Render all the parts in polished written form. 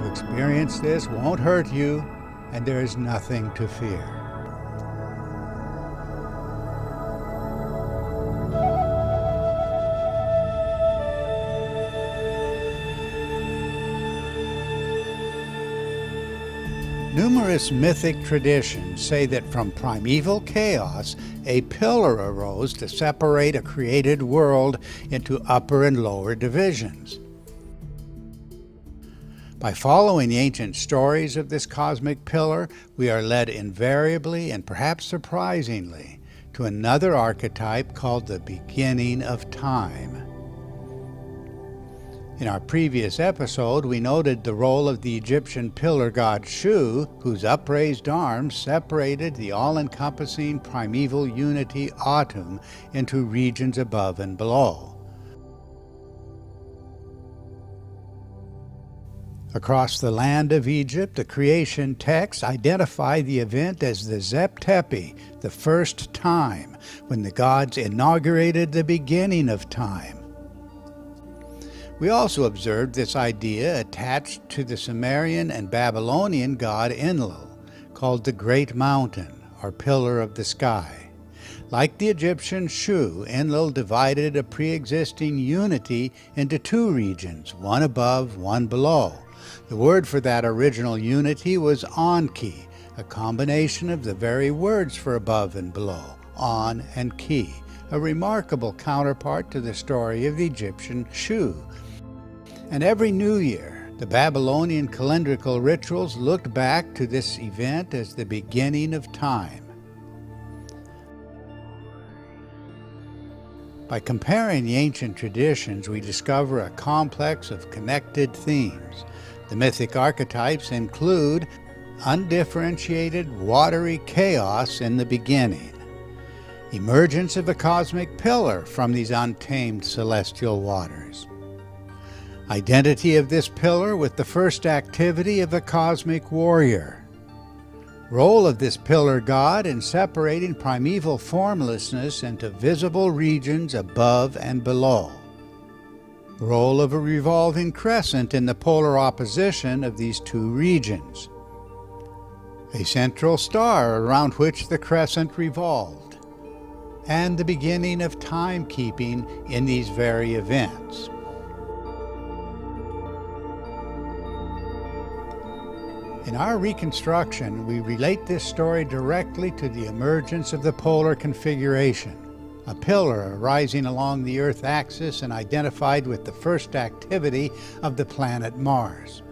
to experience this won't hurt you, and there is nothing to fear. Numerous mythic traditions say that from primeval chaos, a pillar arose to separate a created world into upper and lower divisions. By following the ancient stories of this cosmic pillar, we are led invariably and perhaps surprisingly to another archetype called the beginning of time. In our previous episode, we noted the role of the Egyptian pillar god Shu, whose upraised arms separated the all-encompassing primeval unity Atum into regions above and below. Across the land of Egypt, the creation texts identify the event as the Zep Tepi, the first time, when the gods inaugurated the beginning of time. We also observed this idea attached to the Sumerian and Babylonian god Enlil, called the Great Mountain, or Pillar of the Sky. Like the Egyptian Shu, Enlil divided a pre-existing unity into two regions, one above, one below. The word for that original unity was Anki, a combination of the very words for above and below, An and Ki, a remarkable counterpart to the story of the Egyptian Shu. And every New Year, the Babylonian calendrical rituals looked back to this event as the beginning of time. By comparing the ancient traditions, we discover a complex of connected themes. The mythic archetypes include undifferentiated watery chaos in the beginning, emergence of a cosmic pillar from these untamed celestial waters, identity of this pillar with the first activity of a cosmic warrior, role of this pillar god in separating primeval formlessness into visible regions above and below, role of a revolving crescent in the polar opposition of these two regions, a central star around which the crescent revolved, and the beginning of timekeeping in these very events. In our reconstruction, we relate this story directly to the emergence of the polar configuration, a pillar rising along the Earth axis and identified with the first activity of the planet Mars,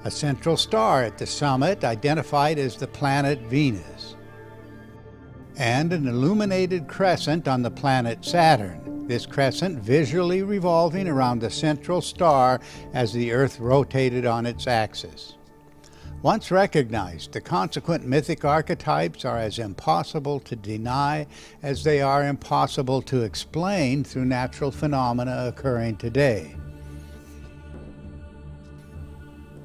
a central star at the summit identified as the planet Venus, and an illuminated crescent on the planet Saturn, this crescent visually revolving around the central star as the Earth rotated on its axis. Once recognized, the consequent mythic archetypes are as impossible to deny as they are impossible to explain through natural phenomena occurring today.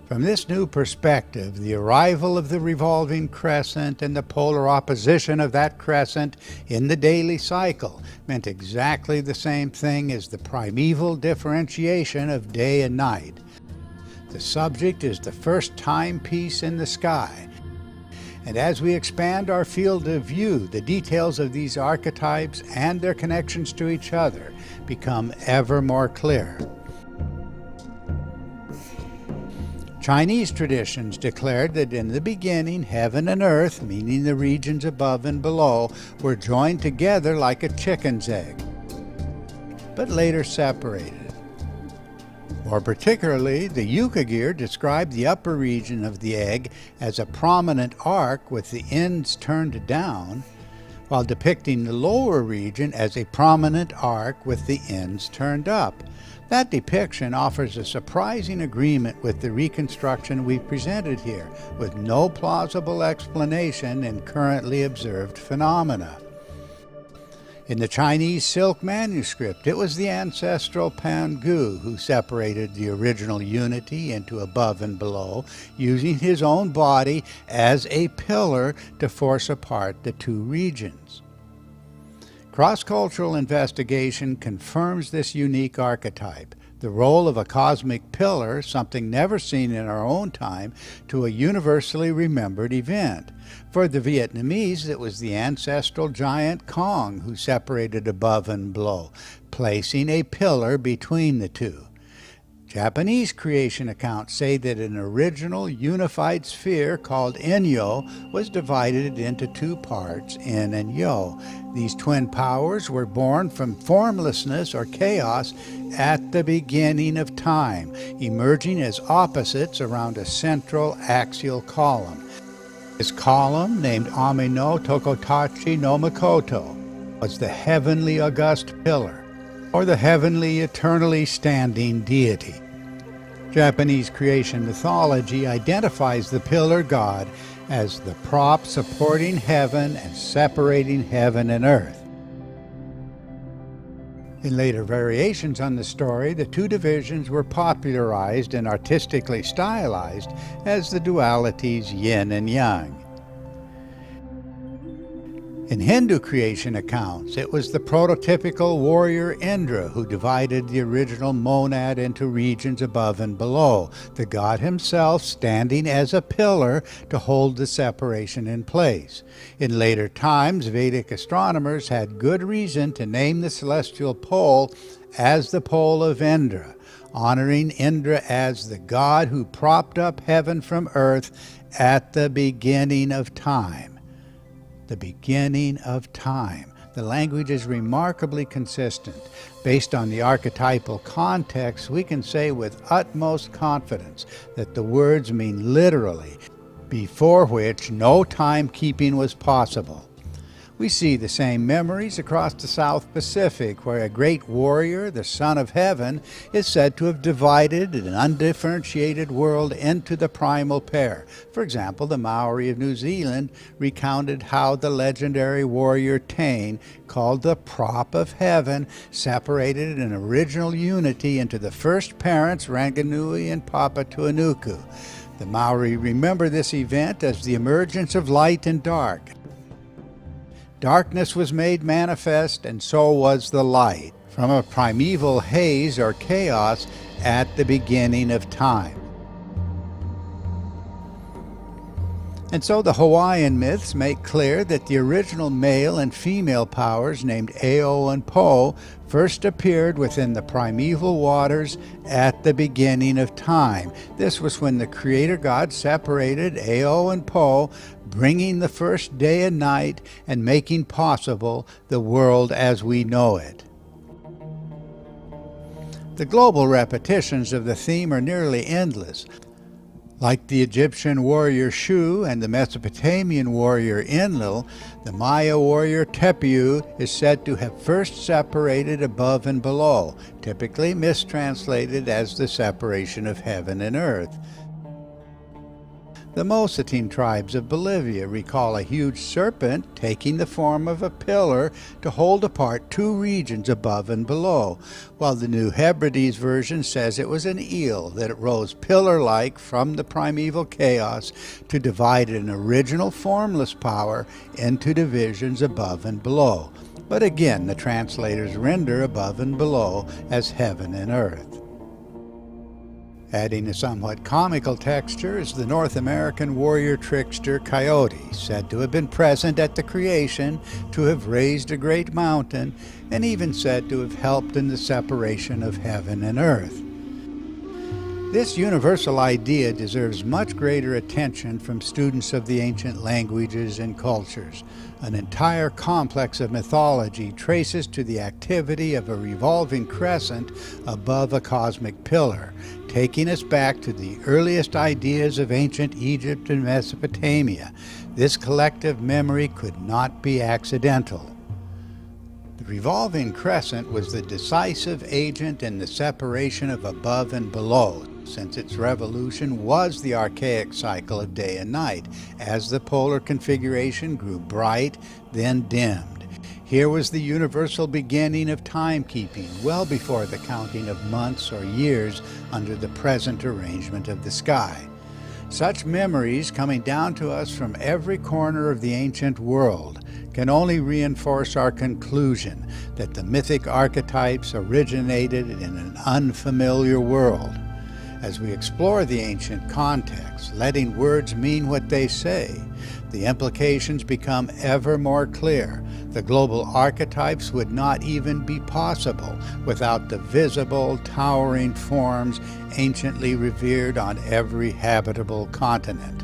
From this new perspective, the arrival of the revolving crescent and the polar opposition of that crescent in the daily cycle meant exactly the same thing as the primeval differentiation of day and night. The subject is the first timepiece in the sky, and as we expand our field of view, the details of these archetypes and their connections to each other become ever more clear. Chinese traditions declared that in the beginning, heaven and earth, meaning the regions above and below, were joined together like a chicken's egg, but later separated. More particularly, the Yukagir described the upper region of the egg as a prominent arc with the ends turned down, while depicting the lower region as a prominent arc with the ends turned up. That depiction offers a surprising agreement with the reconstruction we presented here, with no plausible explanation in currently observed phenomena. In the Chinese silk manuscript, it was the ancestral Pangu who separated the original unity into above and below, using his own body as a pillar to force apart the two regions. Cross-cultural investigation confirms this unique archetype. the role of a cosmic pillar, something never seen in our own time, to a universally remembered event. For the Vietnamese, it was the ancestral giant Kong who separated above and below, placing a pillar between the two. Japanese creation accounts say that an original unified sphere called Inyo was divided into two parts, In and Yo. These twin powers were born from formlessness or chaos at the beginning of time, emerging as opposites around a central axial column. This column, named Ami no Tokotachi no Mikoto, was the heavenly august pillar, or the heavenly eternally standing deity. Japanese creation mythology identifies the pillar god as the prop supporting heaven and separating heaven and earth. In later variations on the story, the two divisions were popularized and artistically stylized as the dualities yin and yang. In Hindu creation accounts, it was the prototypical warrior Indra who divided the original monad into regions above and below, the god himself standing as a pillar to hold the separation in place. In later times, Vedic astronomers had good reason to name the celestial pole as the pole of Indra, honoring Indra as the god who propped up heaven from earth at the beginning of time. The beginning of time. The language is remarkably consistent. Based on the archetypal context, we can say with utmost confidence that the words mean literally, before which no timekeeping was possible. We see the same memories across the South Pacific, where a great warrior, the Son of Heaven, is said to have divided an undifferentiated world into the primal pair. For example, the Maori of New Zealand recounted how the legendary warrior Tain, called the Prop of Heaven, separated an original unity into the first parents, Ranganui and Papatuanuku. The Maori remember this event as the emergence of light and dark. Darkness was made manifest, and so was the light, from a primeval haze or chaos at the beginning of time. And so the Hawaiian myths make clear that the original male and female powers named Ao and Po first appeared within the primeval waters at the beginning of time. This was when the Creator God separated Ao and Po, bringing the first day and night and making possible the world as we know it. The global repetitions of the theme are nearly endless. Like the Egyptian warrior Shu and the Mesopotamian warrior Enlil, the Maya warrior Tepiu is said to have first separated above and below, typically mistranslated as the separation of heaven and earth. The Mosatine tribes of Bolivia recall a huge serpent taking the form of a pillar to hold apart two regions above and below, while the New Hebrides version says it was an eel that rose pillar-like from the primeval chaos to divide an original formless power into divisions above and below. But again, the translators render above and below as heaven and earth. Adding a somewhat comical texture is the North American warrior trickster Coyote, said to have been present at the creation, to have raised a great mountain, and even said to have helped in the separation of heaven and earth. This universal idea deserves much greater attention from students of the ancient languages and cultures. An entire complex of mythology traces to the activity of a revolving crescent above a cosmic pillar, taking us back to the earliest ideas of ancient Egypt and Mesopotamia. This collective memory could not be accidental. The revolving crescent was the decisive agent in the separation of above and below, since its revolution was the archaic cycle of day and night, as the polar configuration grew bright, then dimmed. Here was the universal beginning of timekeeping, well before the counting of months or years under the present arrangement of the sky. Such memories coming down to us from every corner of the ancient world can only reinforce our conclusion that the mythic archetypes originated in an unfamiliar world. As we explore the ancient context, letting words mean what they say, the implications become ever more clear. The global archetypes would not even be possible without the visible, towering forms anciently revered on every habitable continent.